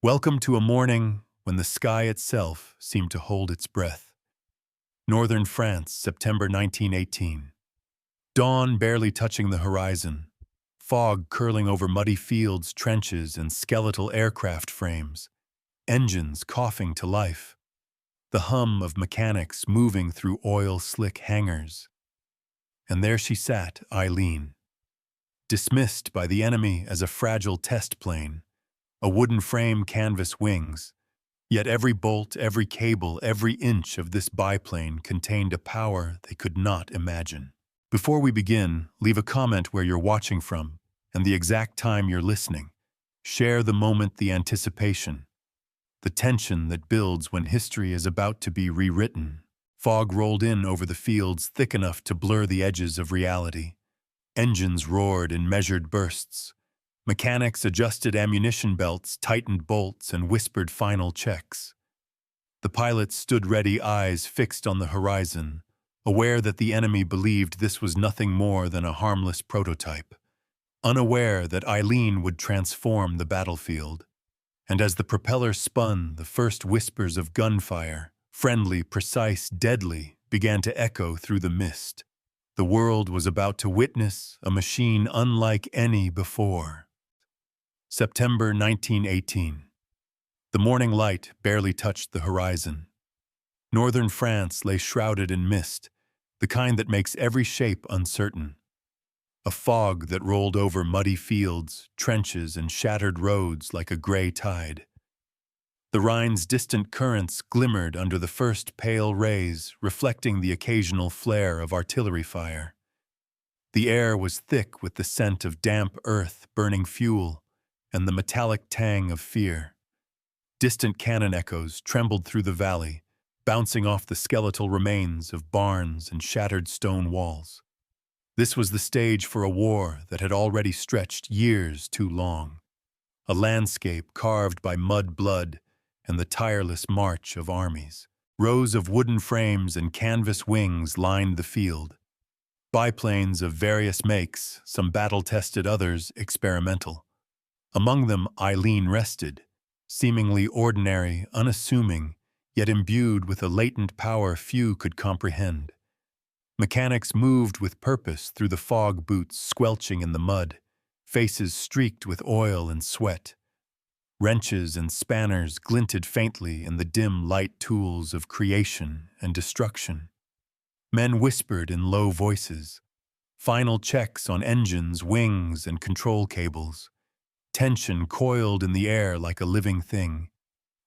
Welcome to a morning when the sky itself seemed to hold its breath. Northern France, September 1918. Dawn barely touching the horizon. Fog curling over muddy fields, trenches, and skeletal aircraft frames. Engines coughing to life. The hum of mechanics moving through oil-slick hangars. And there she sat, Eileen. Dismissed by the enemy as a fragile test plane. A wooden frame, canvas wings. Yet every bolt, every cable, every inch of this biplane contained a power they could not imagine. Before we begin, leave a comment where you're watching from and the exact time you're listening. Share the moment, the anticipation, the tension that builds when history is about to be rewritten. Fog rolled in over the fields thick enough to blur the edges of reality. Engines roared in measured bursts. Mechanics adjusted ammunition belts, tightened bolts, and whispered final checks. The pilots stood ready, eyes fixed on the horizon, aware that the enemy believed this was nothing more than a harmless prototype, unaware that Eileen would transform the battlefield. And as the propeller spun, the first whispers of gunfire, friendly, precise, deadly, began to echo through the mist. The world was about to witness a machine unlike any before. September 1918. The morning light barely touched the horizon. Northern France lay shrouded in mist, the kind that makes every shape uncertain. A fog that rolled over muddy fields, trenches, and shattered roads like a gray tide. The Rhine's distant currents glimmered under the first pale rays, reflecting the occasional flare of artillery fire. The air was thick with the scent of damp earth, burning fuel, and the metallic tang of fear. Distant cannon echoes trembled through the valley, bouncing off the skeletal remains of barns and shattered stone walls. This was the stage for a war that had already stretched years too long, a landscape carved by mud blood and the tireless march of armies. Rows of wooden frames and canvas wings lined the field. Biplanes of various makes, some battle-tested, others experimental. Among them, Eileen rested, seemingly ordinary, unassuming, yet imbued with a latent power few could comprehend. Mechanics moved with purpose through the fog, boots squelching in the mud, faces streaked with oil and sweat. Wrenches and spanners glinted faintly in the dim light, tools of creation and destruction. Men whispered in low voices, final checks on engines, wings, and control cables. Tension coiled in the air like a living thing.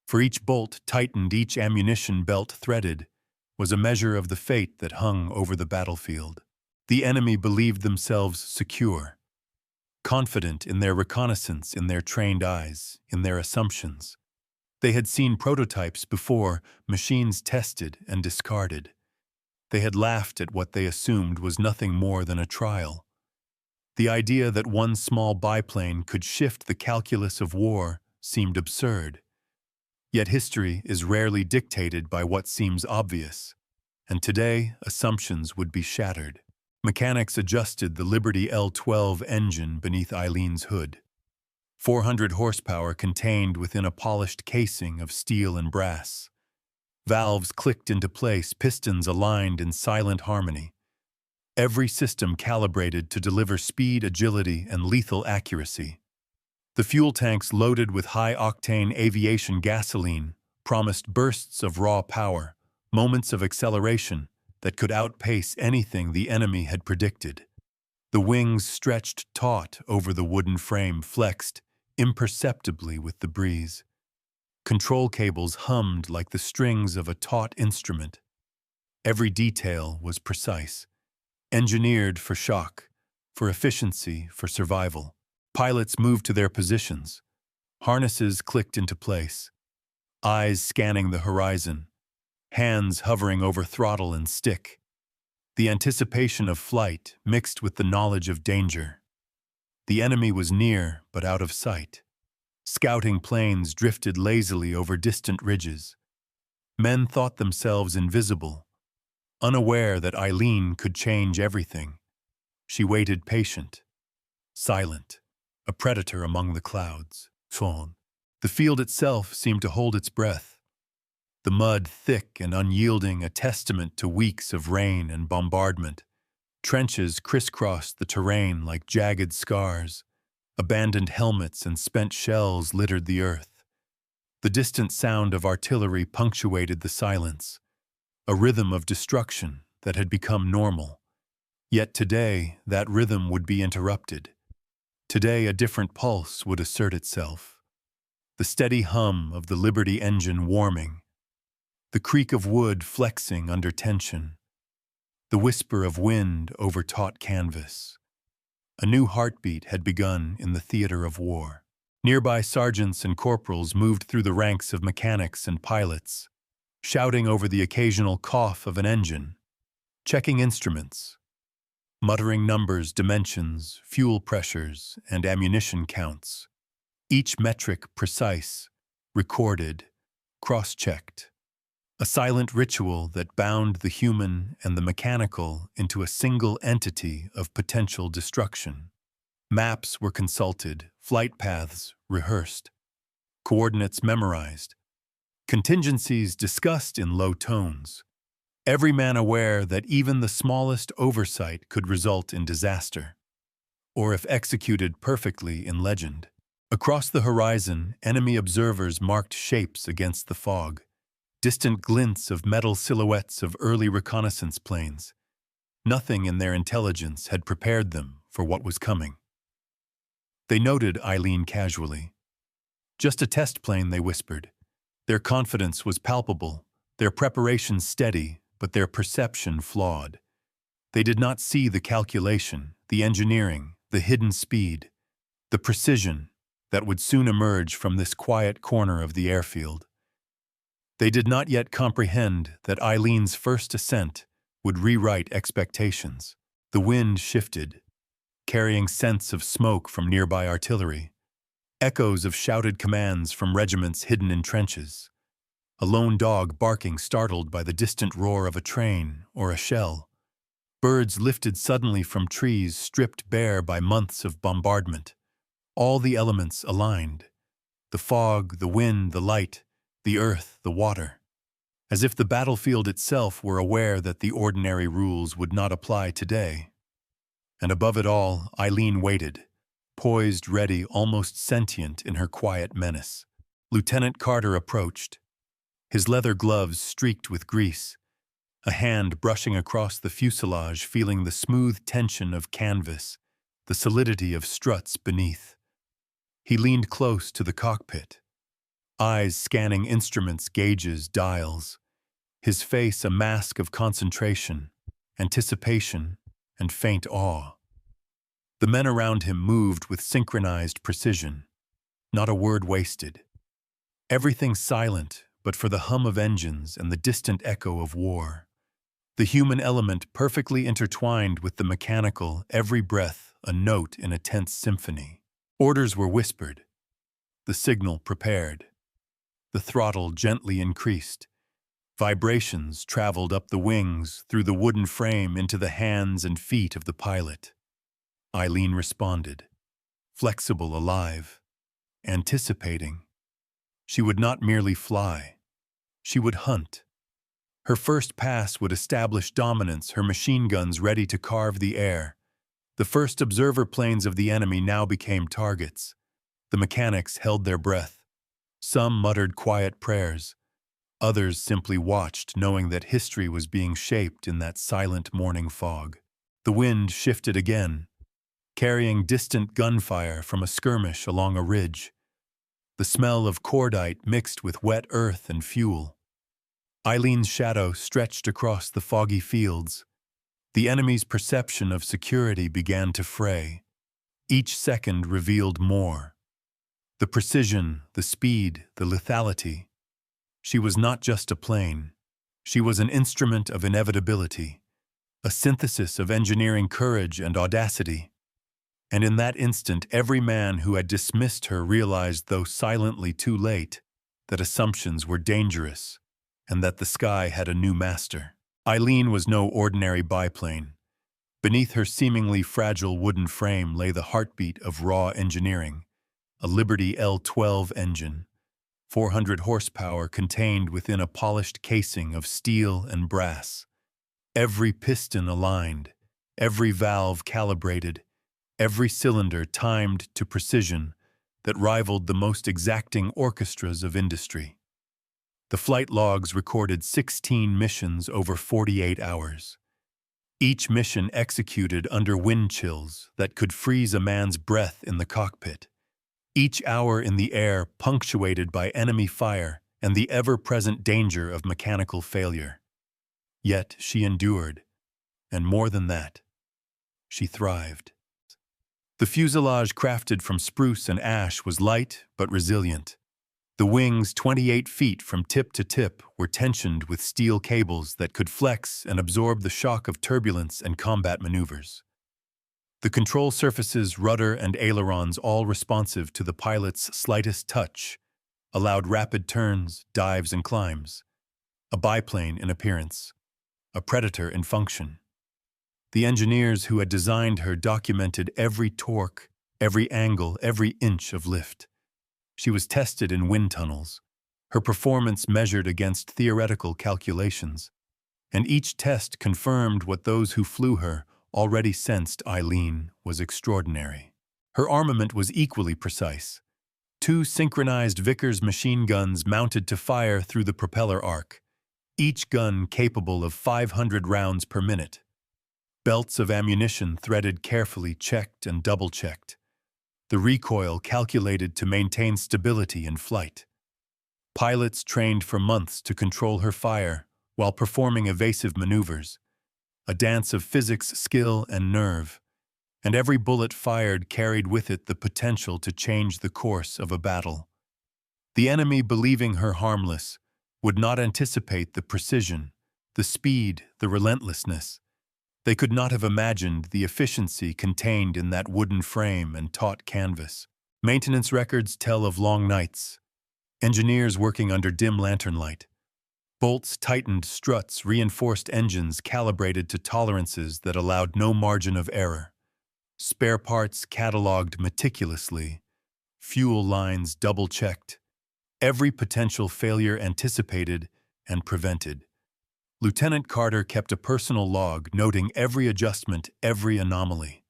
For each bolt tightened, each ammunition belt threaded, was a measure of the fate that hung over the battlefield. The enemy believed themselves secure, confident in their reconnaissance, in their trained eyes, in their assumptions. They had seen prototypes before, machines tested and discarded. They had laughed at what they assumed was nothing more than a trial. The idea that one small biplane could shift the calculus of war seemed absurd. Yet history is rarely dictated by what seems obvious, and today assumptions would be shattered. Mechanics adjusted the Liberty L-12 engine beneath Eileen's hood. 400 horsepower contained within a polished casing of steel and brass. Valves clicked into place, pistons aligned in silent harmony. Every system calibrated to deliver speed, agility, and lethal accuracy. The fuel tanks loaded with high-octane aviation gasoline promised bursts of raw power, moments of acceleration that could outpace anything the enemy had predicted. The wings stretched taut over the wooden frame, flexed imperceptibly with the breeze. Control cables hummed like the strings of a taut instrument. Every detail was precise. Engineered for shock, for efficiency, for survival. Pilots moved to their positions. Harnesses clicked into place. Eyes scanning the horizon. Hands hovering over throttle and stick. The anticipation of flight mixed with the knowledge of danger. The enemy was near but out of sight. Scouting planes drifted lazily over distant ridges. Men thought themselves invisible, unaware that Eileen could change everything. She waited patient, silent, a predator among the clouds. The field itself seemed to hold its breath, the mud thick and unyielding, a testament to weeks of rain and bombardment. Trenches crisscrossed the terrain like jagged scars. Abandoned helmets and spent shells littered the earth. The distant sound of artillery punctuated the silence, a rhythm of destruction that had become normal. Yet today, that rhythm would be interrupted. Today, a different pulse would assert itself. The steady hum of the Liberty engine warming, the creak of wood flexing under tension, the whisper of wind over taut canvas. A new heartbeat had begun in the theater of war. Nearby sergeants and corporals moved through the ranks of mechanics and pilots, shouting over the occasional cough of an engine, checking instruments, muttering numbers, dimensions, fuel pressures, and ammunition counts. Each metric precise, recorded, cross-checked. A silent ritual that bound the human and the mechanical into a single entity of potential destruction. Maps were consulted, flight paths rehearsed, coordinates memorized, contingencies discussed in low tones. Every man aware that even the smallest oversight could result in disaster, or if executed perfectly, in legend. Across the horizon, enemy observers marked shapes against the fog, distant glints of metal silhouettes of early reconnaissance planes. Nothing in their intelligence had prepared them for what was coming. They noted Eileen casually. Just a test plane, they whispered. Their confidence was palpable, their preparation steady, but their perception flawed. They did not see the calculation, the engineering, the hidden speed, the precision that would soon emerge from this quiet corner of the airfield. They did not yet comprehend that Eileen's first ascent would rewrite expectations. The wind shifted, carrying scents of smoke from nearby artillery, echoes of shouted commands from regiments hidden in trenches, a lone dog barking startled by the distant roar of a train or a shell, birds lifted suddenly from trees stripped bare by months of bombardment. All the elements aligned, the fog, the wind, the light, the earth, the water, as if the battlefield itself were aware that the ordinary rules would not apply today. And above it all, Eileen waited, poised, ready, almost sentient in her quiet menace. Lieutenant Carter approached, his leather gloves streaked with grease, a hand brushing across the fuselage, feeling the smooth tension of canvas, the solidity of struts beneath. He leaned close to the cockpit, eyes scanning instruments, gauges, dials, his face a mask of concentration, anticipation, and faint awe. The men around him moved with synchronized precision, not a word wasted. Everything silent but for the hum of engines and the distant echo of war. The human element perfectly intertwined with the mechanical, every breath a note in a tense symphony. Orders were whispered, the signal prepared. The throttle gently increased. Vibrations traveled up the wings, through the wooden frame into the hands and feet of the pilot. Eileen responded, flexible, alive, anticipating. She would not merely fly. She would hunt. Her first pass would establish dominance, her machine guns ready to carve the air. The first observer planes of the enemy now became targets. The mechanics held their breath. Some muttered quiet prayers. Others simply watched, knowing that history was being shaped in that silent morning fog. The wind shifted again, carrying distant gunfire from a skirmish along a ridge. The smell of cordite mixed with wet earth and fuel. Eileen's shadow stretched across the foggy fields. The enemy's perception of security began to fray. Each second revealed more. The precision, the speed, the lethality. She was not just a plane. She was an instrument of inevitability, a synthesis of engineering courage and audacity. And in that instant, every man who had dismissed her realized, though silently too late, that assumptions were dangerous and that the sky had a new master. Eileen was no ordinary biplane. Beneath her seemingly fragile wooden frame lay the heartbeat of raw engineering, a Liberty L-12 engine, 400 horsepower contained within a polished casing of steel and brass. Every piston aligned, every valve calibrated, every cylinder timed to precision that rivaled the most exacting orchestras of industry. The flight logs recorded 16 missions over 48 hours. Each mission executed under wind chills that could freeze a man's breath in the cockpit. Each hour in the air punctuated by enemy fire and the ever-present danger of mechanical failure. Yet she endured, and more than that, she thrived. The fuselage crafted from spruce and ash was light but resilient. The wings, 28 feet from tip to tip, were tensioned with steel cables that could flex and absorb the shock of turbulence and combat maneuvers. The control surfaces, rudder, and ailerons, all responsive to the pilot's slightest touch, allowed rapid turns, dives, and climbs. A biplane in appearance, a predator in function. The engineers who had designed her documented every torque, every angle, every inch of lift. She was tested in wind tunnels, her performance measured against theoretical calculations, and each test confirmed what those who flew her already sensed: Eileen was extraordinary. Her armament was equally precise. 2 synchronized Vickers machine guns mounted to fire through the propeller arc, each gun capable of 500 rounds per minute. Belts of ammunition threaded carefully, checked and double-checked. The recoil calculated to maintain stability in flight. Pilots trained for months to control her fire while performing evasive maneuvers, a dance of physics, skill, and nerve, and every bullet fired carried with it the potential to change the course of a battle. The enemy, believing her harmless, would not anticipate the precision, the speed, the relentlessness. They could not have imagined the efficiency contained in that wooden frame and taut canvas. Maintenance records tell of long nights, engineers working under dim lantern light, bolts tightened, struts, reinforced engines calibrated to tolerances that allowed no margin of error, spare parts cataloged meticulously, fuel lines double-checked, every potential failure anticipated and prevented. Lieutenant Carter kept a personal log noting every adjustment, every anomaly.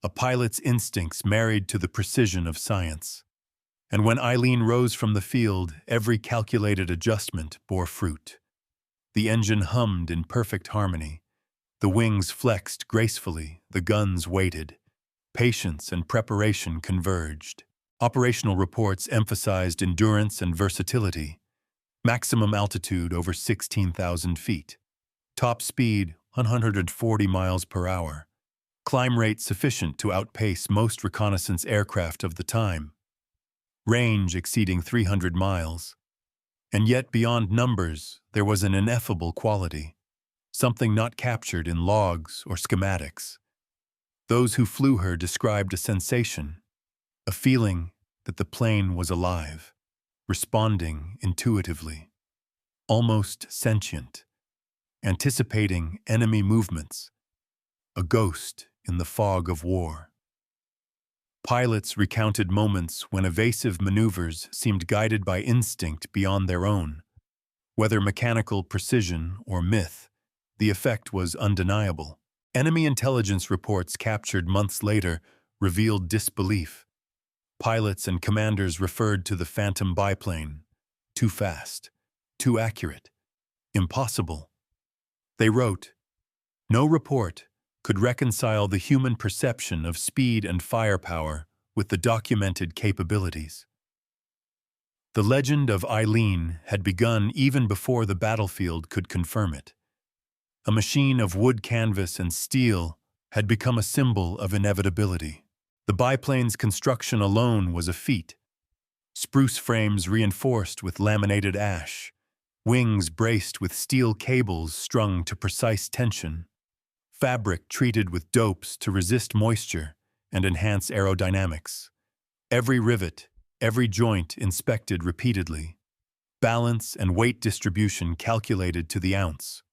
A pilot's instincts married to the precision of science. And when Eileen rose from the field, every calculated adjustment bore fruit. The engine hummed in perfect harmony. The wings flexed gracefully, the guns waited. Patience and preparation converged. Operational reports emphasized endurance and versatility. Maximum altitude over 16,000 feet. Top speed 140 miles per hour. Climb rate sufficient to outpace most reconnaissance aircraft of the time. Range exceeding 300 miles. And yet beyond numbers, there was an ineffable quality, something not captured in logs or schematics. Those who flew her described a sensation, a feeling that the plane was alive, responding intuitively, almost sentient, anticipating enemy movements, a ghost in the fog of war. Pilots recounted moments when evasive maneuvers seemed guided by instinct beyond their own. Whether mechanical precision or myth, the effect was undeniable. Enemy intelligence reports captured months later revealed disbelief. Pilots and commanders referred to the phantom biplane. Too fast, too accurate, impossible. They wrote, "No report could reconcile the human perception of speed and firepower with the documented capabilities." The legend of Eileen had begun even before the battlefield could confirm it. A machine of wood, canvas, and steel had become a symbol of inevitability. The biplane's construction alone was a feat. Spruce frames reinforced with laminated ash, wings braced with steel cables strung to precise tension, fabric treated with dopes to resist moisture and enhance aerodynamics. Every rivet, every joint inspected repeatedly, balance and weight distribution calculated to the ounce.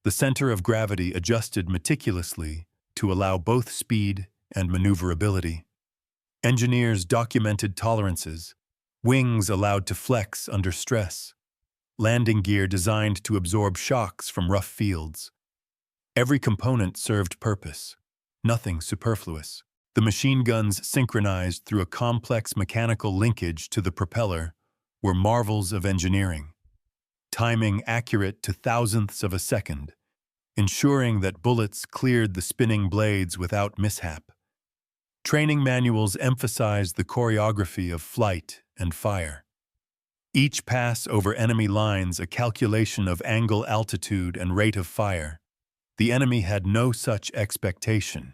The center of gravity adjusted meticulously to allow both speed and maneuverability. Engineers documented tolerances, wings allowed to flex under stress, landing gear designed to absorb shocks from rough fields. Every component served purpose, nothing superfluous. The machine guns, synchronized through a complex mechanical linkage to the propeller, were marvels of engineering. Timing accurate to thousandths of a second, ensuring that bullets cleared the spinning blades without mishap. Training manuals emphasized the choreography of flight and fire. Each pass over enemy lines a calculation of angle, altitude, and rate of fire. The enemy had no such expectation.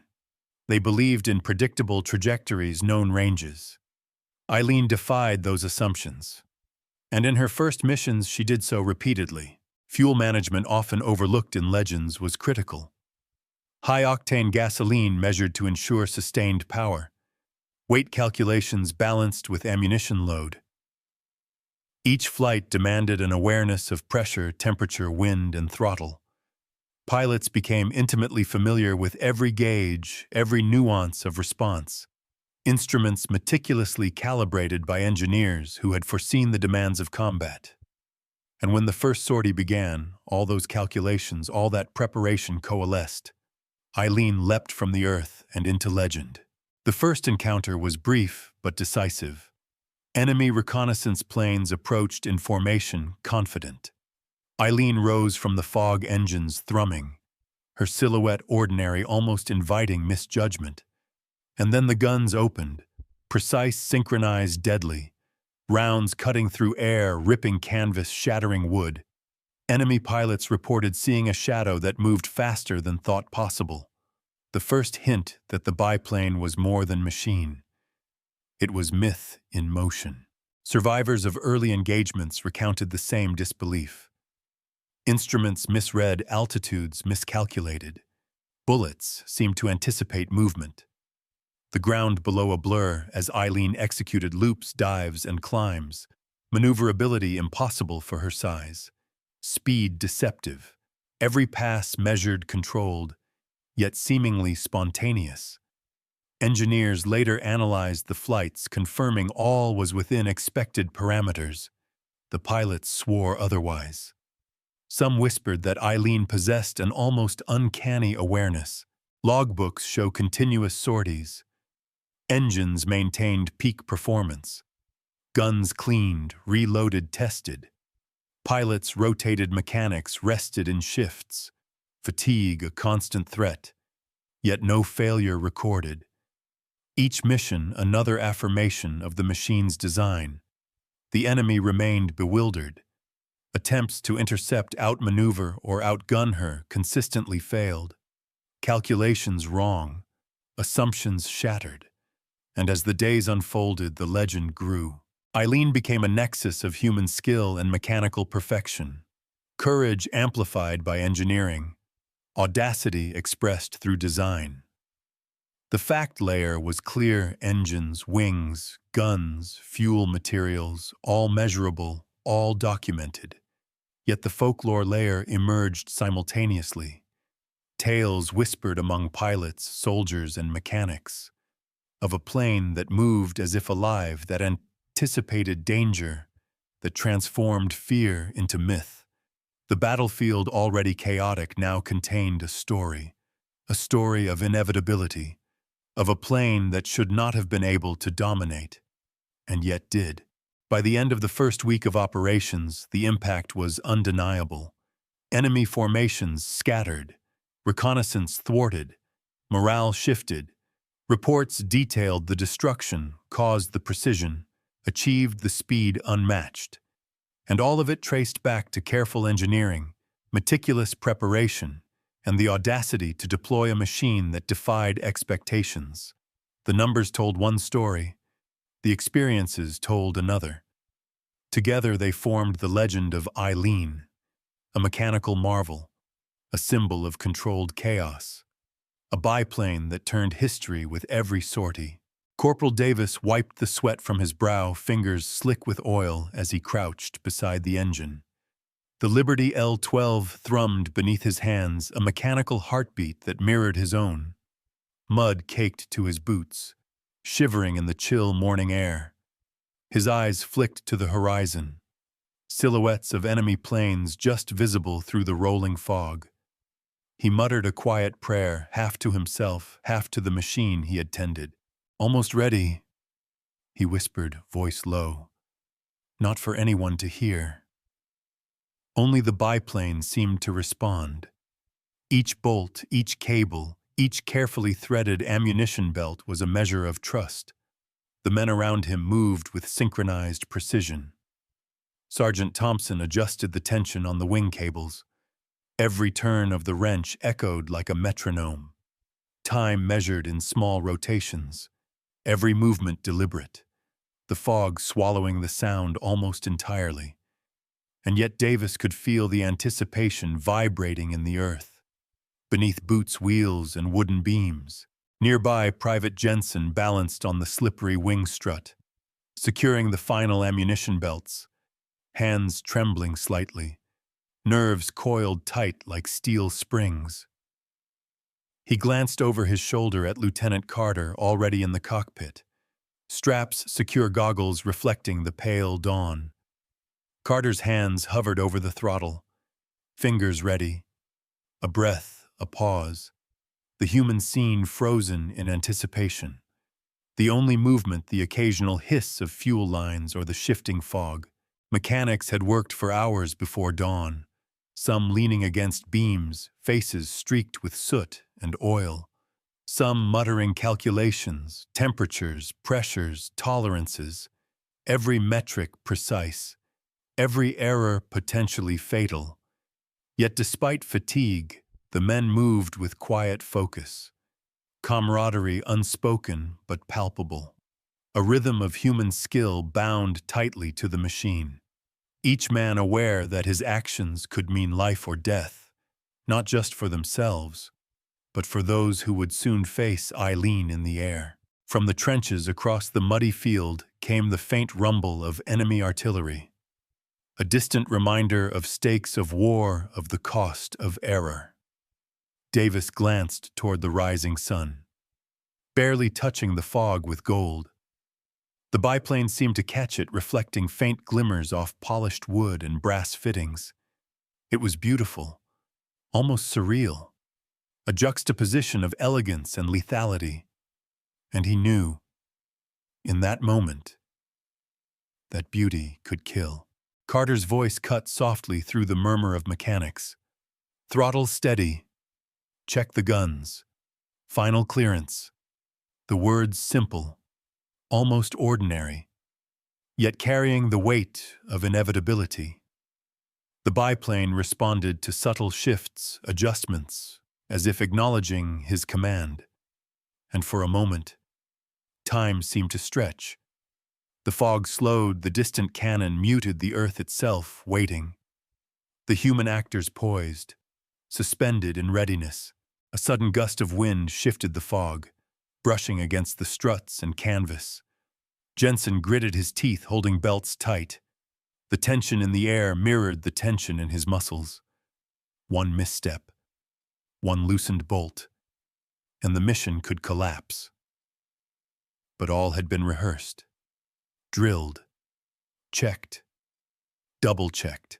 They believed in predictable trajectories, known ranges. Eileen defied those assumptions. And in her first missions, she did so repeatedly. Fuel management, often overlooked in legends, was critical. High-octane gasoline measured to ensure sustained power. Weight calculations balanced with ammunition load. Each flight demanded an awareness of pressure, temperature, wind, and throttle. Pilots became intimately familiar with every gauge, every nuance of response. Instruments meticulously calibrated by engineers who had foreseen the demands of combat. And when the first sortie began, all those calculations, all that preparation coalesced. Eileen leapt from the earth and into legend. The first encounter was brief but decisive. Enemy reconnaissance planes approached in formation, confident. Eileen rose from the fog, engines thrumming, her silhouette ordinary, almost inviting misjudgment. And then the guns opened, precise, synchronized, deadly, rounds cutting through air, ripping canvas, shattering wood. Enemy pilots reported seeing a shadow that moved faster than thought possible. The first hint that the biplane was more than machine. It was myth in motion. Survivors of early engagements recounted the same disbelief. Instruments misread, altitudes miscalculated. Bullets seemed to anticipate movement. The ground below a blur as Eileen executed loops, dives, and climbs. Maneuverability impossible for her size. Speed deceptive. Every pass measured, controlled, yet seemingly spontaneous. Engineers later analyzed the flights, confirming all was within expected parameters. The pilots swore otherwise. Some whispered that Eileen possessed an almost uncanny awareness. Logbooks show continuous sorties. Engines maintained peak performance. Guns cleaned, reloaded, tested. Pilots rotated, mechanics rested in shifts. Fatigue a constant threat, yet no failure recorded. Each mission another affirmation of the machine's design. The enemy remained bewildered. Attempts to intercept, outmaneuver, or outgun her consistently failed. Calculations wrong, assumptions shattered. And as the days unfolded, the legend grew. Eileen became a nexus of human skill and mechanical perfection. Courage amplified by engineering. Audacity expressed through design. The fact layer was clear: engines, wings, guns, fuel materials, all measurable, all documented. Yet the folklore layer emerged simultaneously. Tales whispered among pilots, soldiers, and mechanics of a plane that moved as if alive, that anticipated danger, that transformed fear into myth. The battlefield, already chaotic, now contained a story of inevitability, of a plane that should not have been able to dominate, and yet did. By the end of the first week of operations, the impact was undeniable. Enemy formations scattered, reconnaissance thwarted, morale shifted. Reports detailed the destruction, caused the precision, achieved the speed unmatched. And all of it traced back to careful engineering, meticulous preparation, and the audacity to deploy a machine that defied expectations. The numbers told one story, the experiences told another. Together they formed the legend of Eileen, a mechanical marvel, a symbol of controlled chaos, a biplane that turned history with every sortie. Corporal Davis wiped the sweat from his brow, fingers slick with oil as he crouched beside the engine. The Liberty L-12 thrummed beneath his hands, a mechanical heartbeat that mirrored his own. Mud caked to his boots, shivering in the chill morning air. His eyes flicked to the horizon, silhouettes of enemy planes just visible through the rolling fog. He muttered a quiet prayer, half to himself, half to the machine he had tended. "Almost ready," he whispered, voice low. Not for anyone to hear. Only the biplane seemed to respond. Each bolt, each cable, each carefully threaded ammunition belt was a measure of trust. The men around him moved with synchronized precision. Sergeant Thompson adjusted the tension on the wing cables. Every turn of the wrench echoed like a metronome. Time measured in small rotations. Every movement deliberate. The fog swallowing the sound almost entirely. And yet Davis could feel the anticipation vibrating in the earth. Beneath boots' wheels and wooden beams, nearby Private Jensen balanced on the slippery wing strut, securing the final ammunition belts, hands trembling slightly, nerves coiled tight like steel springs. He glanced over his shoulder at Lieutenant Carter, already in the cockpit, straps secure goggles reflecting the pale dawn. Carter's hands hovered over the throttle, fingers ready. A breath, a pause. The human scene frozen in anticipation. The only movement the occasional hiss of fuel lines or the shifting fog. Mechanics had worked for hours before dawn, some leaning against beams, faces streaked with soot and oil. Some muttering calculations, temperatures, pressures, tolerances, every metric precise, every error potentially fatal. Yet despite fatigue, the men moved with quiet focus. Camaraderie unspoken but palpable. A rhythm of human skill bound tightly to the machine. Each man aware that his actions could mean life or death, not just for themselves, but for those who would soon face Eileen in the air. From the trenches across the muddy field came the faint rumble of enemy artillery, a distant reminder of stakes of war, of the cost of error. Davis glanced toward the rising sun, barely touching the fog with gold. The biplane seemed to catch it, reflecting faint glimmers off polished wood and brass fittings. It was beautiful, almost surreal, a juxtaposition of elegance and lethality. And he knew, in that moment, that beauty could kill. Carter's voice cut softly through the murmur of mechanics. "Throttle steady. Check the guns. Final clearance." The words simple, almost ordinary, yet carrying the weight of inevitability. The biplane responded to subtle shifts, adjustments, as if acknowledging his command. And for a moment, time seemed to stretch. The fog slowed, the distant cannon muted, the earth itself waiting. The human actors poised, suspended in readiness. A sudden gust of wind shifted the fog, brushing against the struts and canvas. Jensen gritted his teeth, holding belts tight. The tension in the air mirrored the tension in his muscles. One misstep, one loosened bolt, and the mission could collapse. But all had been rehearsed, drilled, checked, double-checked.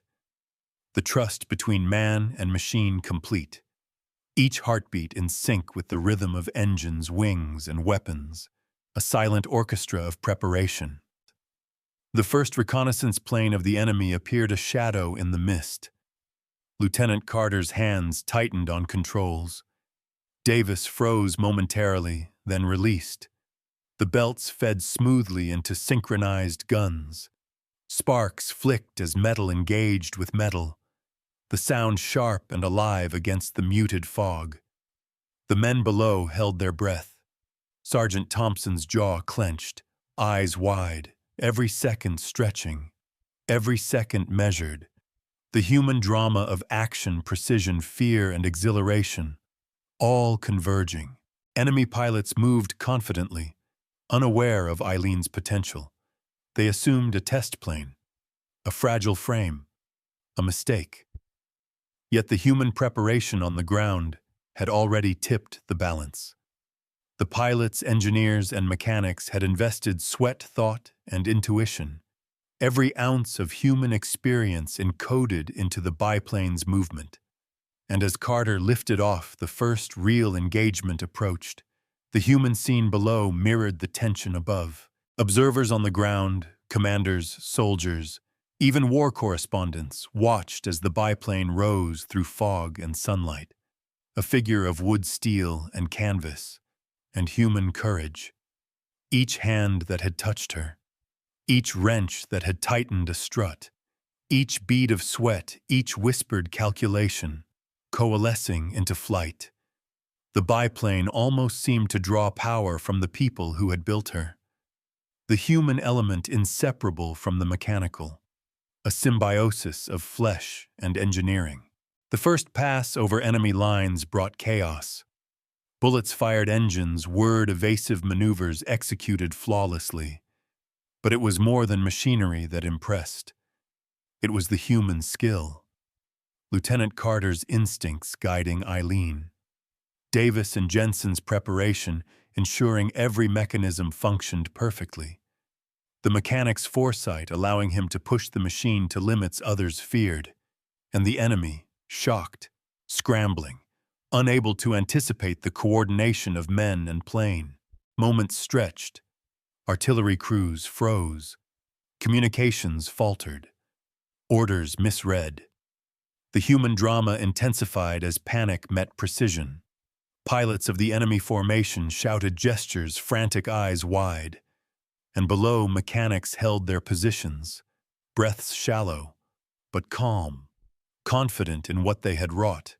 The trust between man and machine complete. Each heartbeat in sync with the rhythm of engines, wings, and weapons, a silent orchestra of preparation. The first reconnaissance plane of the enemy appeared a shadow in the mist. Lieutenant Carter's hands tightened on controls. Davis froze momentarily, then released. The belts fed smoothly into synchronized guns. Sparks flicked as metal engaged with metal, the sound sharp and alive against the muted fog. The men below held their breath. Sergeant Thompson's jaw clenched, eyes wide, every second stretching, every second measured. The human drama of action, precision, fear, and exhilaration, all converging. Enemy pilots moved confidently, unaware of Eileen's potential. They assumed a test plane, a fragile frame, a mistake. Yet the human preparation on the ground had already tipped the balance. The pilots, engineers, and mechanics had invested sweat, thought, and intuition, every ounce of human experience encoded into the biplane's movement. And as Carter lifted off, the first real engagement approached. The human scene below mirrored the tension above. Observers on the ground, commanders, soldiers, even war correspondents watched as the biplane rose through fog and sunlight, a figure of wood, steel, and canvas, and human courage. Each hand that had touched her, each wrench that had tightened a strut, each bead of sweat, each whispered calculation, coalescing into flight. The biplane almost seemed to draw power from the people who had built her. The human element inseparable from the mechanical, a symbiosis of flesh and engineering. The first pass over enemy lines brought chaos. Bullets fired engines, whirred evasive maneuvers executed flawlessly. But it was more than machinery that impressed. It was the human skill. Lieutenant Carter's instincts guiding Eileen. Davis and Jensen's preparation ensuring every mechanism functioned perfectly. The mechanic's foresight allowing him to push the machine to limits others feared. And the enemy, shocked, scrambling, unable to anticipate the coordination of men and plane. Moments stretched. Artillery crews froze. Communications faltered. Orders misread. The human drama intensified as panic met precision. Pilots of the enemy formation shouted gestures, frantic eyes wide. And below, mechanics held their positions, breaths shallow, but calm, confident in what they had wrought.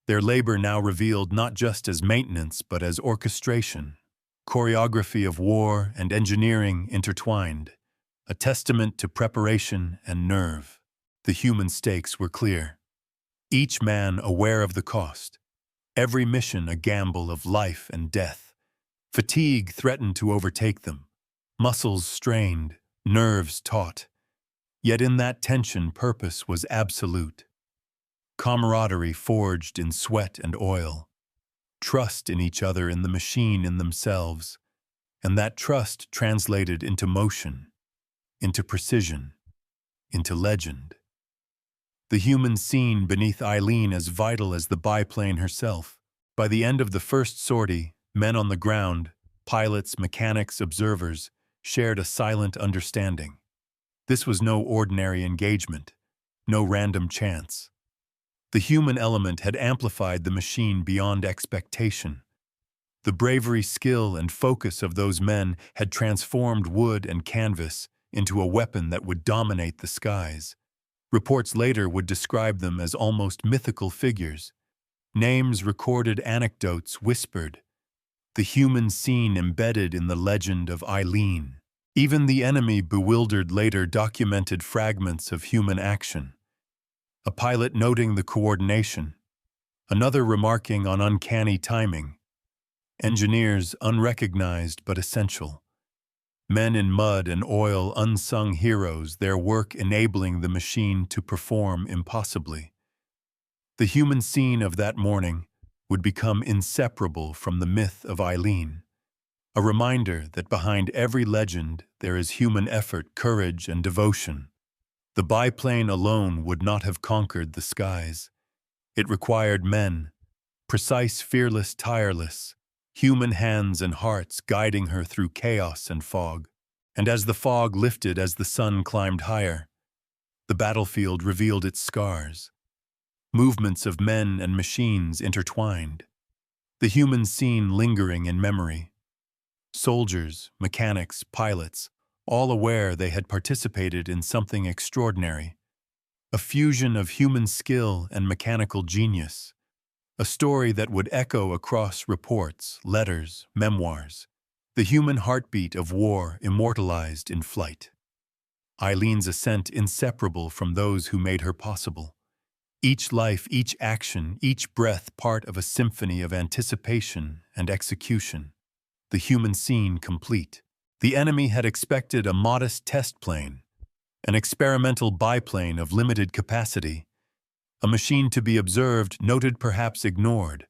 Their labor now revealed not just as maintenance, but as orchestration, choreography of war and engineering intertwined, a testament to preparation and nerve. The human stakes were clear. Each man aware of the cost. Every mission a gamble of life and death. Fatigue threatened to overtake them. Muscles strained, nerves taut. Yet in that tension, purpose was absolute. Camaraderie forged in sweat and oil. Trust in each other, in the machine, in themselves. And that trust translated into motion, into precision, into legend. The human scene beneath Eileen as vital as the biplane herself. By the end of the first sortie, men on the ground, pilots, mechanics, observers, shared a silent understanding. This was no ordinary engagement, no random chance. The human element had amplified the machine beyond expectation. The bravery, skill, and focus of those men had transformed wood and canvas into a weapon that would dominate the skies. Reports later would describe them as almost mythical figures. Names recorded, anecdotes whispered. The human scene embedded in the legend of Eileen. Even the enemy, bewildered, later documented fragments of human action. A pilot noting the coordination. Another remarking on uncanny timing. Engineers unrecognized but essential. Men in mud and oil, unsung heroes, their work enabling the machine to perform impossibly. The human scene of that morning would become inseparable from the myth of Eileen, a reminder that behind every legend there is human effort, courage, and devotion. The biplane alone would not have conquered the skies. It required men, precise, fearless, tireless, human hands and hearts guiding her through chaos and fog. And as the fog lifted, as the sun climbed higher, the battlefield revealed its scars. Movements of men and machines intertwined. The human scene lingering in memory. Soldiers, mechanics, pilots, all aware they had participated in something extraordinary. A fusion of human skill and mechanical genius. A story that would echo across reports, letters, memoirs. The human heartbeat of war immortalized in flight. Eileen's ascent inseparable from those who made her possible. Each life, each action, each breath part of a symphony of anticipation and execution. The human scene complete. The enemy had expected a modest test plane, an experimental biplane of limited capacity, a machine to be observed, noted, perhaps ignored.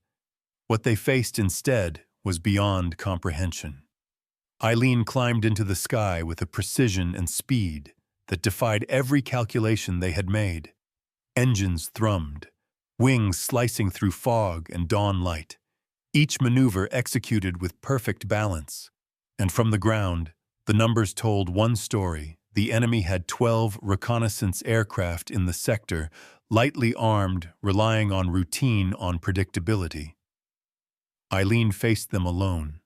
What they faced instead was beyond comprehension. Eileen climbed into the sky with a precision and speed that defied every calculation they had made. Engines thrummed, wings slicing through fog and dawn light, each maneuver executed with perfect balance. And from the ground, the numbers told one story. The enemy had 12 reconnaissance aircraft in the sector, lightly armed, relying on routine on predictability. Eileen faced them alone,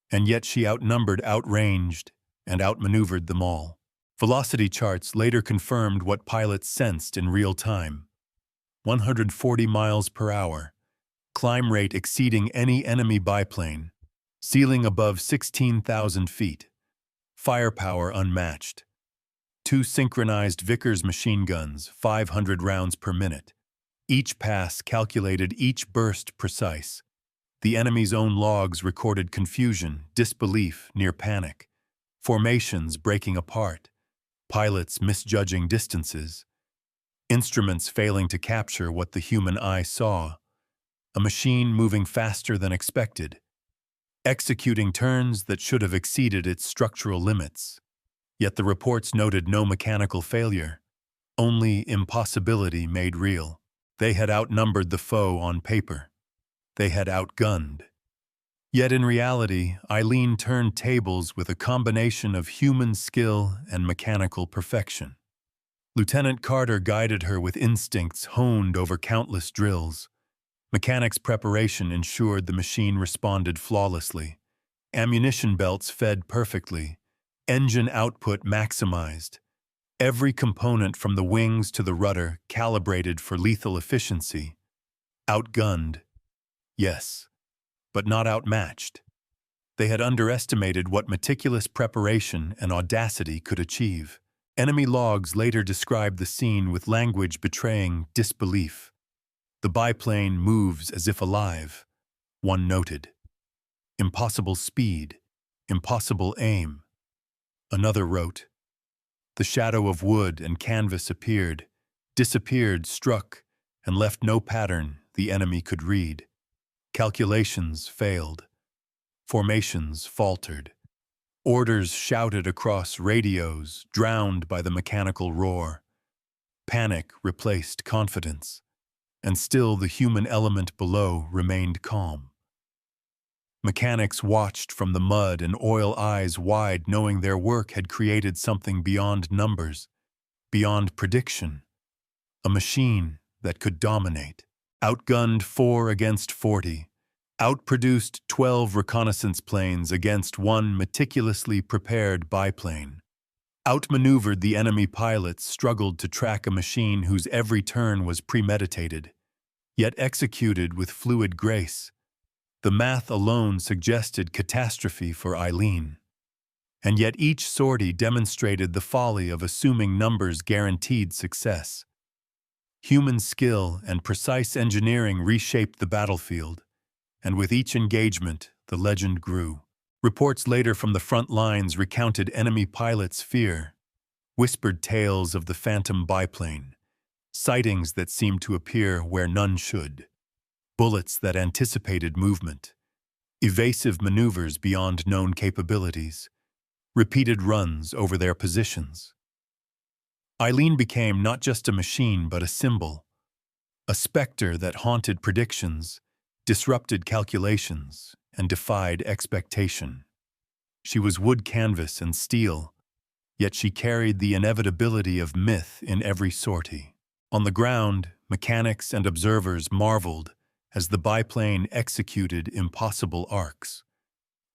and yet she outnumbered, outranged, and outmaneuvered them all. Velocity charts later confirmed what pilots sensed in real time. 140 miles per hour, climb rate exceeding any enemy biplane, ceiling above 16,000 feet, firepower unmatched. 2 synchronized Vickers machine guns, 500 rounds per minute. Each pass calculated, each burst precise. The enemy's own logs recorded confusion, disbelief, near panic. Formations breaking apart. Pilots misjudging distances. Instruments failing to capture what the human eye saw. A machine moving faster than expected. Executing turns that should have exceeded its structural limits. Yet the reports noted no mechanical failure, only impossibility made real. They had outnumbered the foe on paper. They had outgunned. Yet in reality, Eileen turned tables with a combination of human skill and mechanical perfection. Lieutenant Carter guided her with instincts honed over countless drills. Mechanics' preparation ensured the machine responded flawlessly. Ammunition belts fed perfectly. Engine output maximized. Every component from the wings to the rudder calibrated for lethal efficiency. Outgunned. Yes, but not outmatched. They had underestimated what meticulous preparation and audacity could achieve. Enemy logs later described the scene with language betraying disbelief. The biplane moves as if alive, one noted. Impossible speed, impossible aim. Another wrote, the shadow of wood and canvas appeared, disappeared, struck, and left no pattern the enemy could read. Calculations failed. Formations faltered. Orders shouted across radios, drowned by the mechanical roar. Panic replaced confidence, and still the human element below remained calm. Mechanics watched from the mud and oil, eyes wide, knowing their work had created something beyond numbers, beyond prediction. A machine that could dominate. Outgunned 4 against 40. Outproduced 12 reconnaissance planes against 1 meticulously prepared biplane. Outmaneuvered the enemy pilots, struggled to track a machine whose every turn was premeditated, yet executed with fluid grace. The math alone suggested catastrophe for Eileen. And yet each sortie demonstrated the folly of assuming numbers guaranteed success. Human skill and precise engineering reshaped the battlefield, and with each engagement, the legend grew. Reports later from the front lines recounted enemy pilots' fear, whispered tales of the phantom biplane, sightings that seemed to appear where none should. Bullets that anticipated movement, evasive maneuvers beyond known capabilities, repeated runs over their positions. Eileen became not just a machine but a symbol, a specter that haunted predictions, disrupted calculations, and defied expectation. She was wood canvas and steel, yet she carried the inevitability of myth in every sortie. On the ground, mechanics and observers marveled as the biplane executed impossible arcs.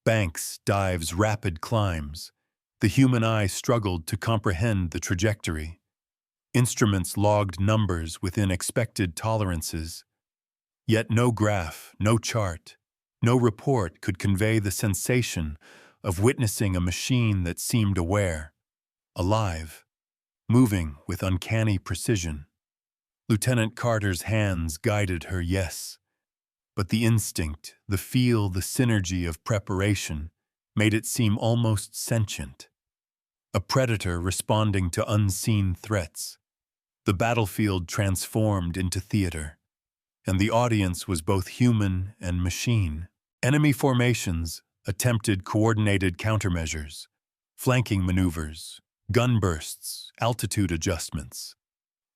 Banks, dives, rapid climbs. The human eye struggled to comprehend the trajectory. Instruments logged numbers within expected tolerances. Yet no graph, no chart, no report could convey the sensation of witnessing a machine that seemed aware, alive, moving with uncanny precision. Lieutenant Carter's hands guided her, yes, but the instinct, the feel, the synergy of preparation made it seem almost sentient. A predator responding to unseen threats. The battlefield transformed into theater, and the audience was both human and machine. Enemy formations, attempted coordinated countermeasures, flanking maneuvers, gun bursts, altitude adjustments.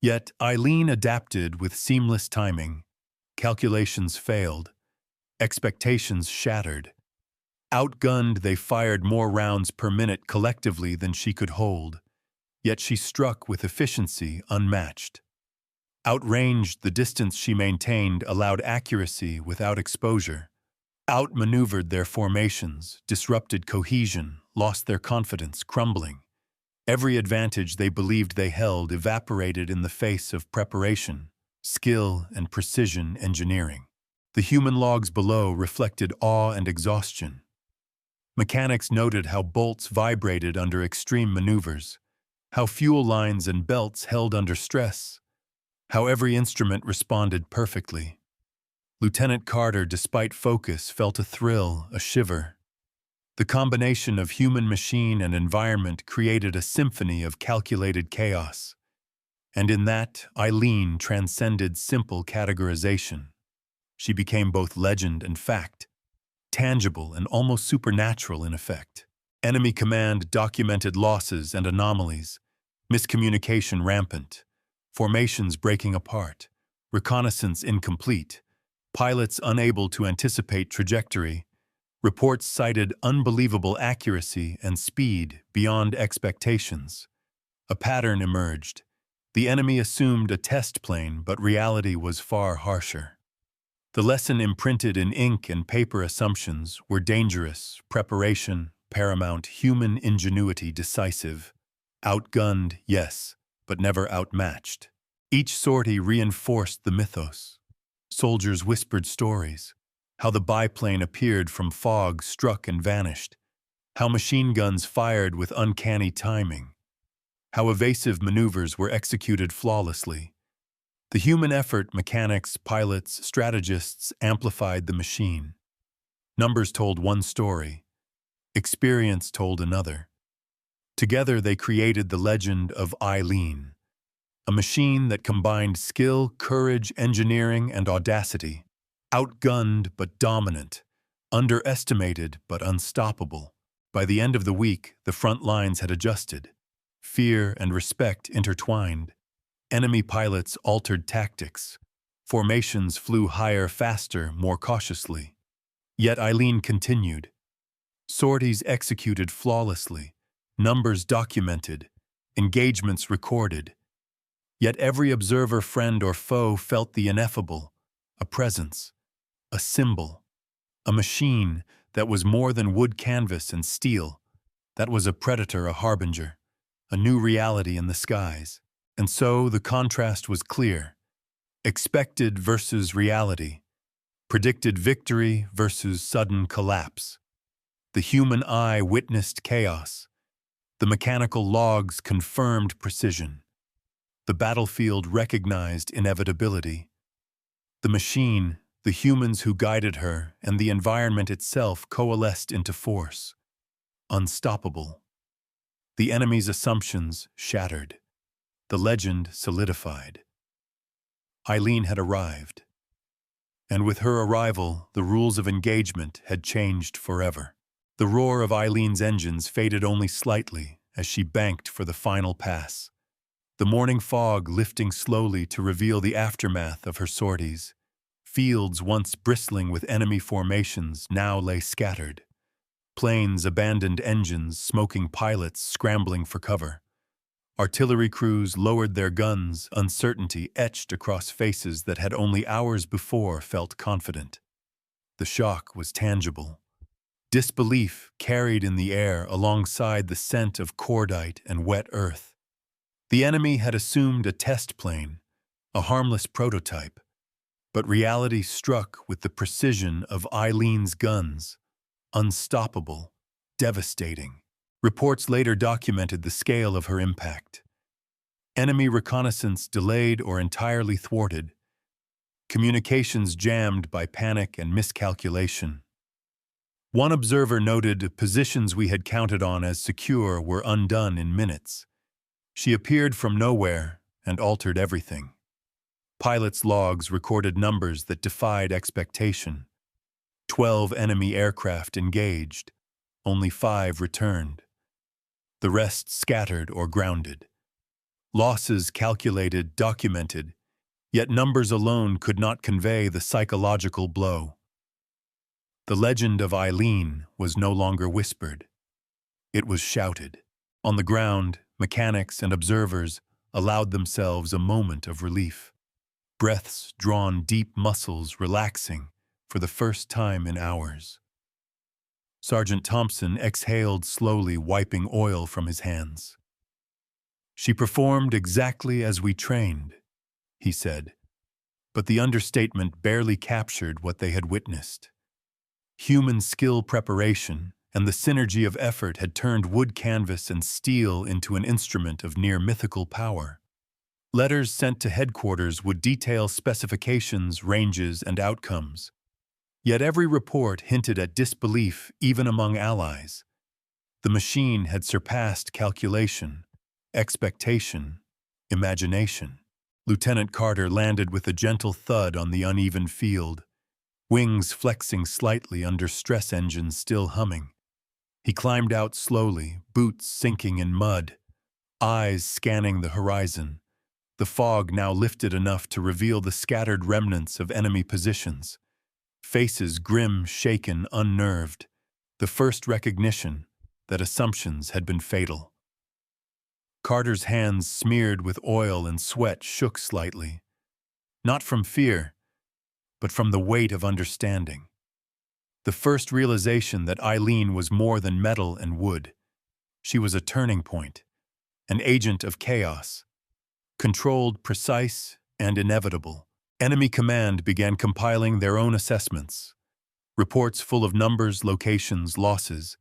Yet Eileen adapted with seamless timing. Calculations failed, expectations shattered. Outgunned, they fired more rounds per minute collectively than she could hold, yet she struck with efficiency unmatched. Outranged, the distance she maintained allowed accuracy without exposure. Outmaneuvered their formations, disrupted cohesion, lost their confidence, crumbling. Every advantage they believed they held evaporated in the face of preparation, skill, and precision engineering. The human logs below reflected awe and exhaustion. Mechanics noted how bolts vibrated under extreme maneuvers, how fuel lines and belts held under stress, how every instrument responded perfectly. Lieutenant Carter, despite focus, felt a thrill, a shiver. The combination of human machine and environment created a symphony of calculated chaos. And in that, Eileen transcended simple categorization. She became both legend and fact, tangible and almost supernatural in effect. Enemy command documented losses and anomalies, miscommunication rampant, formations breaking apart, reconnaissance incomplete, pilots unable to anticipate trajectory. Reports cited unbelievable accuracy and speed beyond expectations. A pattern emerged. The enemy assumed a test plane, but reality was far harsher. The lesson imprinted in ink and paper assumptions were dangerous, preparation, paramount, human ingenuity decisive. Outgunned, yes, but never outmatched. Each sortie reinforced the mythos. Soldiers whispered stories. How the biplane appeared from fog, struck and vanished. How machine guns fired with uncanny timing. How evasive maneuvers were executed flawlessly. The human effort, mechanics, pilots, strategists amplified the machine. Numbers told one story. Experience told another. Together they created the legend of Eileen, a machine that combined skill, courage, engineering, and audacity. Outgunned but dominant, underestimated but unstoppable. By the end of the week, the front lines had adjusted. Fear and respect intertwined. Enemy pilots altered tactics. Formations flew higher, faster, more cautiously. Yet Eileen continued. Sorties executed flawlessly, numbers documented, engagements recorded. Yet every observer, friend or foe, felt the ineffable, a presence, a symbol, a machine that was more than wood canvas and steel. That was a predator, a harbinger, a new reality in the skies. And so the contrast was clear. Expected versus reality. Predicted victory versus sudden collapse. The human eye witnessed chaos. The mechanical logs confirmed precision. The battlefield recognized inevitability. The machine, the humans who guided her, and the environment itself coalesced into force. Unstoppable. The enemy's assumptions shattered. The legend solidified. Eileen had arrived. And with her arrival, the rules of engagement had changed forever. The roar of Eileen's engines faded only slightly as she banked for the final pass. The morning fog lifting slowly to reveal the aftermath of her sorties. Fields once bristling with enemy formations now lay scattered. Planes, abandoned engines, smoking pilots scrambling for cover. Artillery crews lowered their guns, uncertainty etched across faces that had only hours before felt confident. The shock was tangible. Disbelief carried in the air alongside the scent of cordite and wet earth. The enemy had assumed a test plane, a harmless prototype, but reality struck with the precision of Eileen's guns, unstoppable, devastating. Reports later documented the scale of her impact. Enemy reconnaissance delayed or entirely thwarted. Communications jammed by panic and miscalculation. One observer noted positions we had counted on as secure were undone in minutes. She appeared from nowhere and altered everything. Pilots' logs recorded numbers that defied expectation. 12 enemy aircraft engaged. Only 5 returned. The rest scattered or grounded. Losses calculated, documented, yet numbers alone could not convey the psychological blow. The legend of Eileen was no longer whispered. It was shouted. On the ground, mechanics and observers allowed themselves a moment of relief. Breaths drawn, deep, muscles relaxing for the first time in hours. Sergeant Thompson exhaled slowly, wiping oil from his hands. "She performed exactly as we trained," he said, but the understatement barely captured what they had witnessed. Human skill, preparation, and the synergy of effort had turned wood canvas and steel into an instrument of near mythical power. Letters sent to headquarters would detail specifications, ranges, and outcomes. Yet every report hinted at disbelief even among allies. The machine had surpassed calculation, expectation, imagination. Lieutenant Carter landed with a gentle thud on the uneven field, wings flexing slightly under stress engines still humming. He climbed out slowly, boots sinking in mud, eyes scanning the horizon. The fog now lifted enough to reveal the scattered remnants of enemy positions. Faces grim, shaken, unnerved. The first recognition that assumptions had been fatal. Carter's hands, smeared with oil and sweat, shook slightly. Not from fear, but from the weight of understanding. The first realization that Eileen was more than metal and wood. She was a turning point, an agent of chaos. Controlled, precise, and inevitable. Enemy command began compiling their own assessments. Reports full of numbers, locations, losses.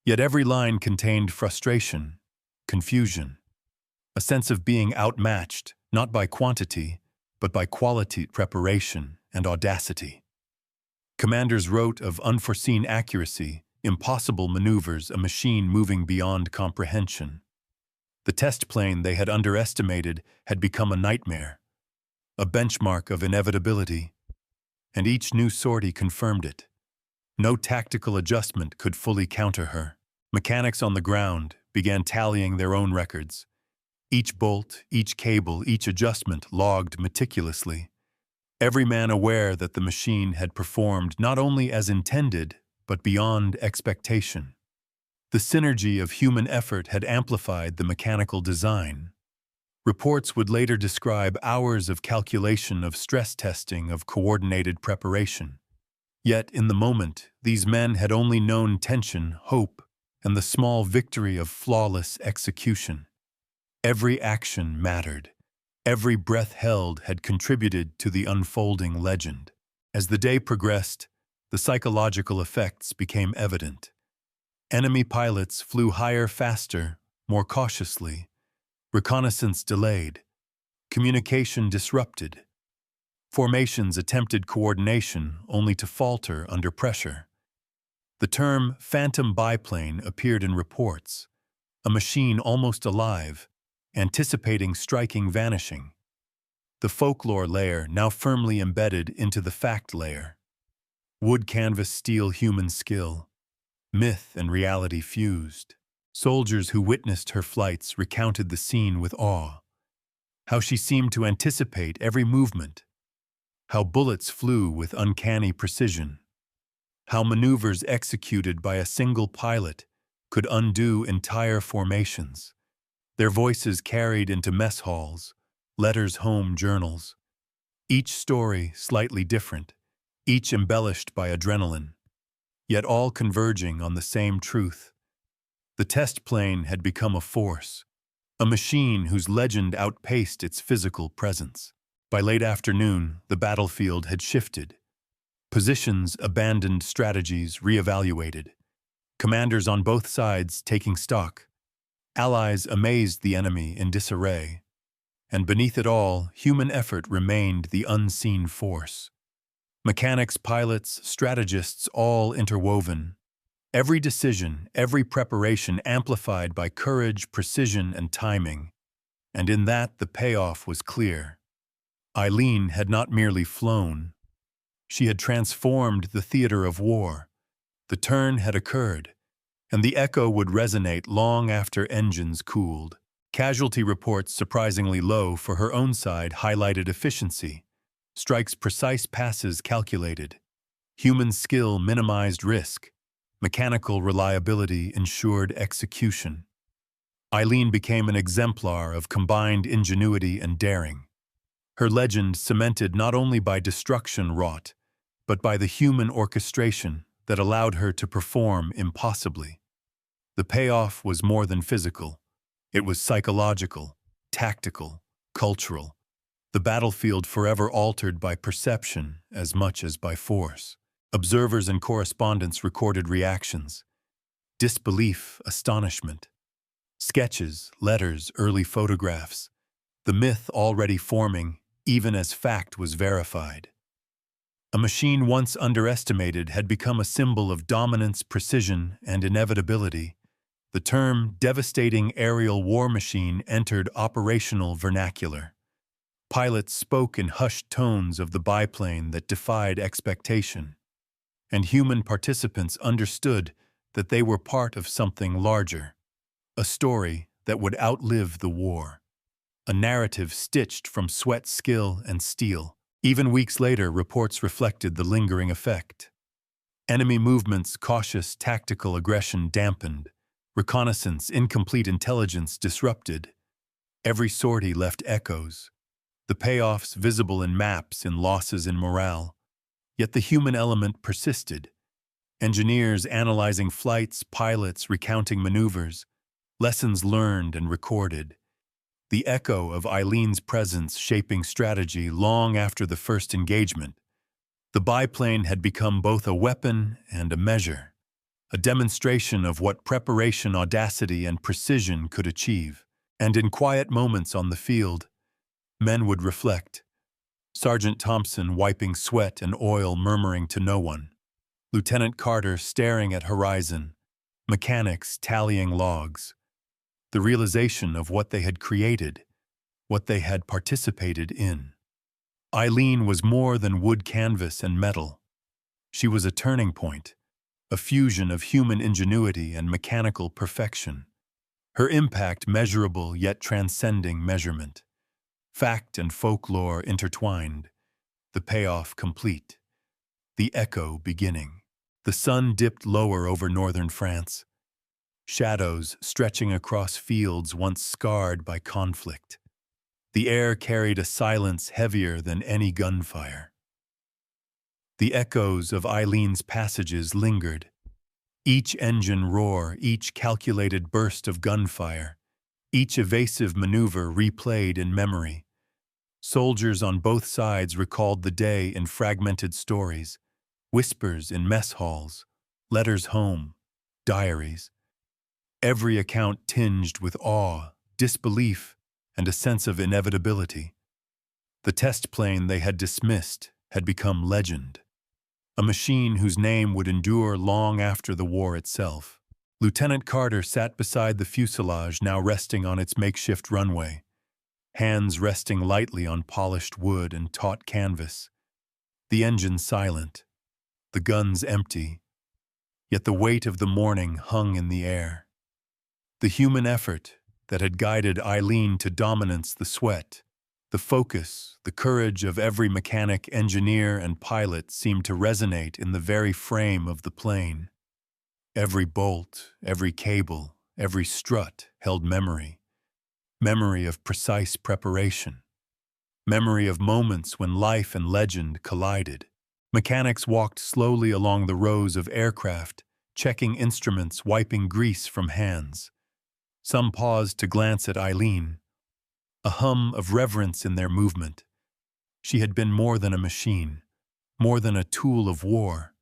Yet every line contained frustration, confusion, a sense of being outmatched, not by quantity, but by quality, preparation, and audacity. Commanders wrote of unforeseen accuracy, impossible maneuvers, a machine moving beyond comprehension. The test plane they had underestimated had become a nightmare, a benchmark of inevitability, and each new sortie confirmed it. No tactical adjustment could fully counter her. Mechanics on the ground began tallying their own records. Each bolt, each cable, each adjustment logged meticulously. Every man aware that the machine had performed not only as intended, but beyond expectation. The synergy of human effort had amplified the mechanical design. Reports would later describe hours of calculation, of stress testing, of coordinated preparation. Yet, in the moment, these men had only known tension, hope, and the small victory of flawless execution. Every action mattered. Every breath held had contributed to the unfolding legend. As the day progressed, the psychological effects became evident. Enemy pilots flew higher, faster, more cautiously. Reconnaissance delayed. Communication disrupted. Formations attempted coordination only to falter under pressure. The term phantom biplane appeared in reports, a machine almost alive, anticipating striking, vanishing. The folklore layer now firmly embedded into the fact layer. Wood, canvas, steel, human skill. Myth and reality fused. Soldiers who witnessed her flights recounted the scene with awe. How she seemed to anticipate every movement. How bullets flew with uncanny precision. How maneuvers executed by a single pilot could undo entire formations. Their voices carried into mess halls, letters home, journals. Each story slightly different, each embellished by adrenaline, yet all converging on the same truth. The test plane had become a force, a machine whose legend outpaced its physical presence. By late afternoon, the battlefield had shifted. Positions abandoned, strategies reevaluated. Commanders on both sides taking stock. Allies amazed the enemy in disarray. And beneath it all, human effort remained the unseen force. Mechanics, pilots, strategists, all interwoven. Every decision, every preparation amplified by courage, precision, and timing. And in that, the payoff was clear. Eileen had not merely flown. She had transformed the theater of war. The turn had occurred, and the echo would resonate long after engines cooled. Casualty reports, surprisingly low for her own side, highlighted efficiency. Strike's precise passes calculated. Human skill minimized risk. Mechanical reliability ensured execution. Eileen became an exemplar of combined ingenuity and daring. Her legend cemented not only by destruction wrought, but by the human orchestration that allowed her to perform impossibly. The payoff was more than physical. It was psychological, tactical, cultural. The battlefield forever altered by perception as much as by force. Observers and correspondents recorded reactions. Disbelief, astonishment. Sketches, letters, early photographs. The myth already forming, even as fact was verified. A machine once underestimated had become a symbol of dominance, precision, and inevitability. The term devastating aerial war machine entered operational vernacular. Pilots spoke in hushed tones of the biplane that defied expectation, and human participants understood that they were part of something larger, a story that would outlive the war, a narrative stitched from sweat, skill, and steel. Even weeks later, reports reflected the lingering effect. Enemy movements, cautious tactical aggression dampened, reconnaissance, incomplete intelligence disrupted. Every sortie left echoes, the payoffs visible in maps, in losses in morale. Yet the human element persisted. Engineers analyzing flights, pilots recounting maneuvers, lessons learned and recorded. The echo of Eileen's presence shaping strategy long after the first engagement. The biplane had become both a weapon and a measure, a demonstration of what preparation, audacity, and precision could achieve. And in quiet moments on the field, men would reflect. Sergeant Thompson wiping sweat and oil, murmuring to no one. Lieutenant Carter staring at horizon. Mechanics tallying logs. The realization of what they had created, what they had participated in. Eileen was more than wood, canvas, and metal. She was a turning point, a fusion of human ingenuity and mechanical perfection. Her impact measurable yet transcending measurement. Fact and folklore intertwined, the payoff complete, the echo beginning. The sun dipped lower over northern France, shadows stretching across fields once scarred by conflict. The air carried a silence heavier than any gunfire. The echoes of Eileen's passages lingered, each engine roar, each calculated burst of gunfire, each evasive maneuver replayed in memory. Soldiers on both sides recalled the day in fragmented stories, whispers in mess halls, letters home, diaries. Every account tinged with awe, disbelief, and a sense of inevitability. The test plane they had dismissed had become legend, a machine whose name would endure long after the war itself. Lieutenant Carter sat beside the fuselage, now resting on its makeshift runway, hands resting lightly on polished wood and taut canvas. The engine silent, the guns empty, yet the weight of the morning hung in the air. The human effort that had guided Eileen to dominance, the sweat, the focus, the courage of every mechanic, engineer, and pilot seemed to resonate in the very frame of the plane. Every bolt, every cable, every strut held memory. Memory of precise preparation. Memory of moments when life and legend collided. Mechanics walked slowly along the rows of aircraft, checking instruments, wiping grease from hands. Some paused to glance at Eileen, a hum of reverence in their movement. She had been more than a machine, more than a tool of war.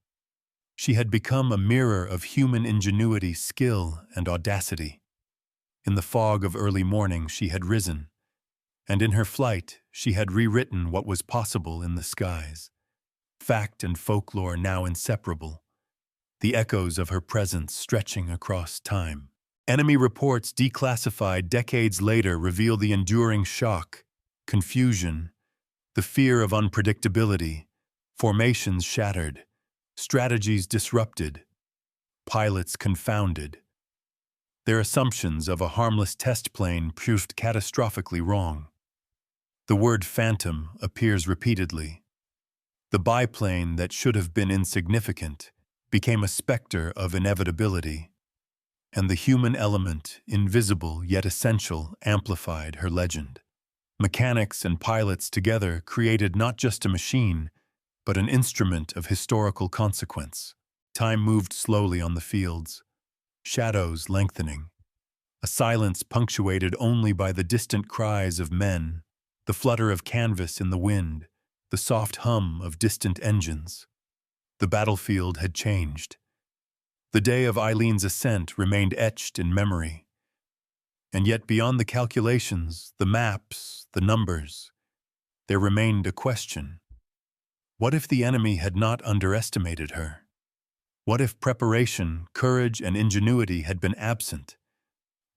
She had become a mirror of human ingenuity, skill, and audacity. In the fog of early morning she had risen, and in her flight she had rewritten what was possible in the skies. Fact and folklore now inseparable, the echoes of her presence stretching across time. Enemy reports declassified decades later reveal the enduring shock, confusion, the fear of unpredictability, Formations shattered, strategies disrupted, pilots confounded. Their assumptions of a harmless test plane proved catastrophically wrong. The word phantom appears repeatedly. The biplane that should have been insignificant became a specter of inevitability, and the human element, invisible yet essential, amplified her legend. Mechanics and pilots together created not just a machine, but an instrument of historical consequence. Time moved slowly on the fields, shadows lengthening, a silence punctuated only by the distant cries of men, the flutter of canvas in the wind, the soft hum of distant engines. The battlefield had changed. The day of Eileen's ascent remained etched in memory. And yet beyond the calculations, the maps, the numbers, there remained a question. What if the enemy had not underestimated her? What if preparation, courage, and ingenuity had been absent?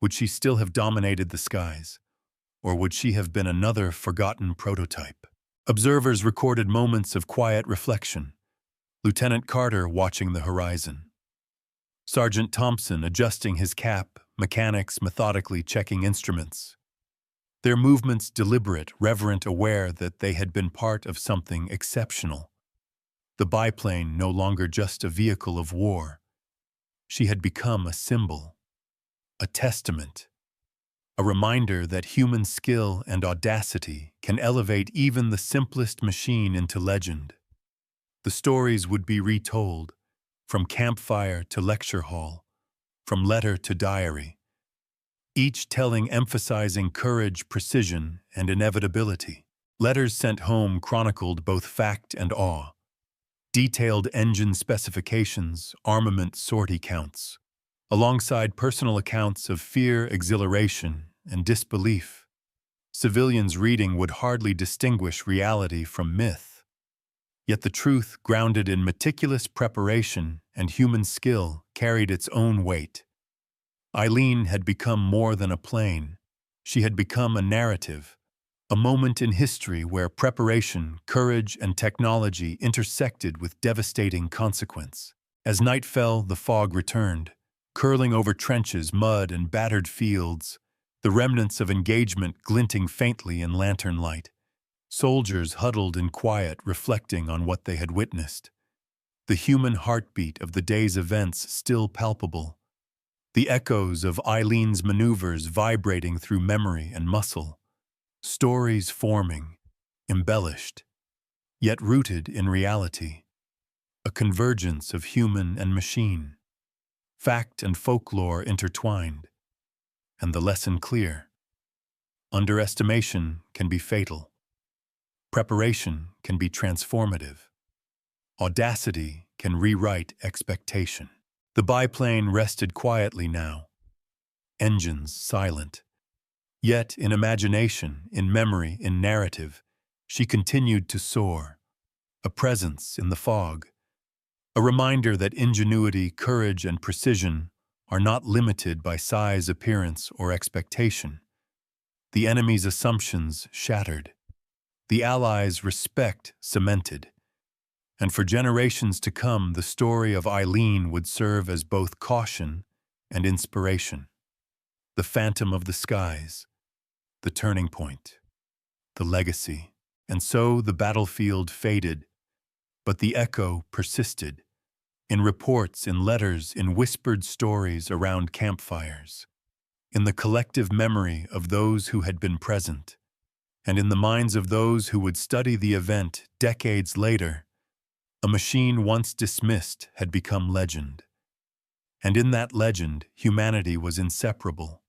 Would she still have dominated the skies? Or would she have been another forgotten prototype? Observers recorded moments of quiet reflection. Lieutenant Carter watching the horizon. Sergeant Thompson adjusting his cap, mechanics methodically checking instruments. Their movements deliberate, reverent, aware that they had been part of something exceptional. The biplane no longer just a vehicle of war. She had become a symbol, a testament, a reminder that human skill and audacity can elevate even the simplest machine into legend. The stories would be retold, from campfire to lecture hall, from letter to diary, each telling emphasizing courage, precision, and inevitability. Letters sent home chronicled both fact and awe, detailed engine specifications, armament sortie counts, alongside personal accounts of fear, exhilaration, and disbelief. Civilians reading would hardly distinguish reality from myth. Yet the truth, grounded in meticulous preparation and human skill, carried its own weight. Eileen had become more than a plane. She had become a narrative, a moment in history where preparation, courage, and technology intersected with devastating consequence. As night fell, the fog returned, curling over trenches, mud, and battered fields, the remnants of engagement glinting faintly in lantern light. Soldiers huddled in quiet, reflecting on what they had witnessed. The human heartbeat of the day's events still palpable. The echoes of Eileen's maneuvers vibrating through memory and muscle. Stories forming, embellished, yet rooted in reality. A convergence of human and machine. Fact and folklore intertwined. And the lesson clear. Underestimation can be fatal. Preparation can be transformative. Audacity can rewrite expectation. The biplane rested quietly now, engines silent. Yet in imagination, in memory, in narrative, she continued to soar, a presence in the fog, a reminder that ingenuity, courage, and precision are not limited by size, appearance, or expectation. The enemy's assumptions shattered, the Allies' respect cemented. And for generations to come, the story of Eileen would serve as both caution and inspiration. The phantom of the skies, the turning point, the legacy. And so the battlefield faded, but the echo persisted, in reports, in letters, in whispered stories around campfires, in the collective memory of those who had been present, and in the minds of those who would study the event decades later. A machine once dismissed had become legend. And in that legend, humanity was inseparable.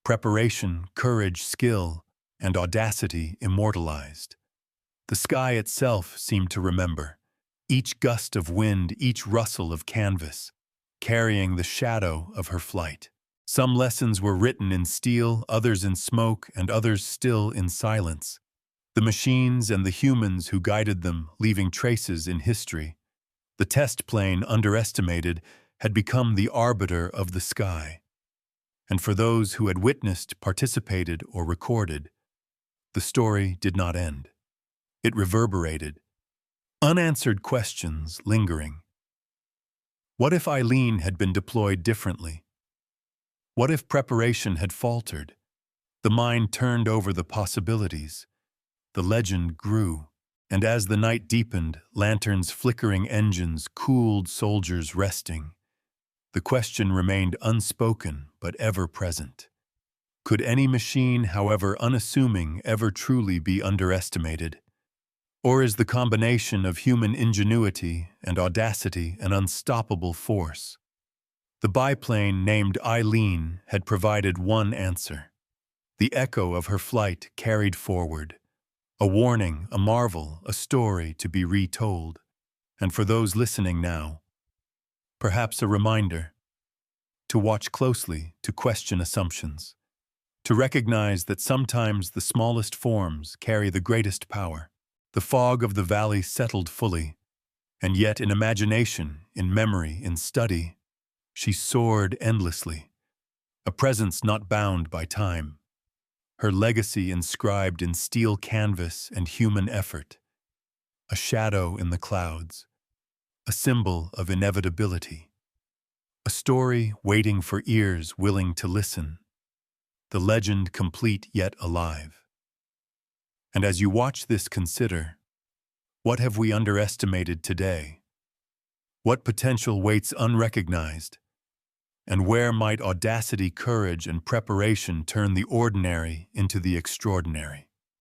Preparation, courage, skill, and audacity immortalized. The sky itself seemed to remember, each gust of wind, each rustle of canvas, carrying the shadow of her flight. Some lessons were written in steel, others in smoke, and others still in silence. The machines and the humans who guided them, leaving traces in history. The test plane, underestimated, had become the arbiter of the sky. And for those who had witnessed, participated, or recorded, the story did not end. It reverberated, Unanswered questions lingering. What if Eileen had been deployed differently? What if preparation had faltered? The mind turned over the possibilities. The legend grew, and as the night deepened, lanterns' flickering engines cooled soldiers resting. The question remained unspoken but ever present. Could any machine, however unassuming, ever truly be underestimated? Or is the combination of human ingenuity and audacity an unstoppable force? The biplane named Eileen had provided one answer. The echo of her flight carried forward. A warning, a marvel, a story to be retold. And for those listening now, perhaps a reminder to watch closely, to question assumptions, to recognize that sometimes the smallest forms carry the greatest power. The fog of the valley settled fully, and yet in imagination, in memory, in study, she soared endlessly, a presence not bound by time, her legacy inscribed in steel canvas and human effort, a shadow in the clouds, a symbol of inevitability, a story waiting for ears willing to listen, the legend complete yet alive. And as you watch this, consider, what have we underestimated today? What potential waits unrecognized? And where might audacity, courage, and preparation turn the ordinary into the extraordinary?